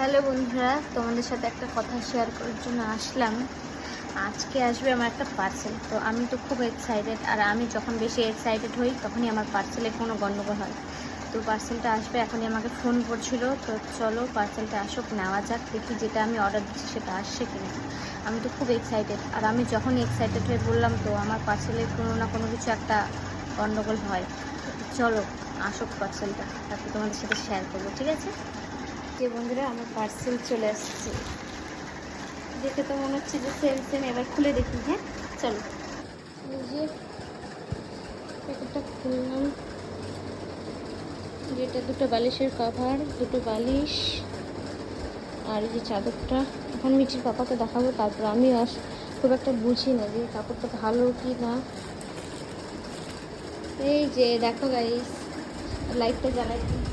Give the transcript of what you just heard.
Hello বন্ধুরা, তোমাদের সাথে একটা কথা শেয়ার করার জন্য আসলাম। আজকে আসবে আমার একটা পার্সেল। তো আমি তো খুব এক্সাইটেড, আর আমি যখন বেশি এক্সাইটেড হই তখনই আমার পার্সেলে কোনো গণ্ডগোল হয়। তো পার্সেলটা আসবে, এখনই আমাকে ফোন করছিল। তো চলো পার্সেলটা আসুক, নেওয়া যাক, দেখি যেটা আমি অর্ডার দিচ্ছি সেটা আসছে কিনা। আমি তো খুব এক্সাইটেড, আর আমি যখনই এক্সাইটেড হয়ে বললাম তো আমার পার্সেলে কোনো না কোনো কিছু একটা গণ্ডগোল হয়। চলো আসুক পার্সেলটা, তারপর তোমাদের সাথে শেয়ার করবো, ঠিক আছে? যে বন্ধুরা, আমার পার্সেল চলে আসছে। দেখে তো মনে হচ্ছে যে সেম সেম। এবার খুলে দেখি। হ্যাঁ চলো। এই যে প্যাকেটটা খুললাম, যেটা দুটো বালিশের কভার, দুটো বালিশ, আর এই যে চাদরটা। এখন মিঠির পাপাকে দেখাবো, তারপর আমি খুব একটা বুঝি না যে কাপড়টা ভালো কি না। এই যে দেখো গাইস, লাইটটা জ্বালাই দিই।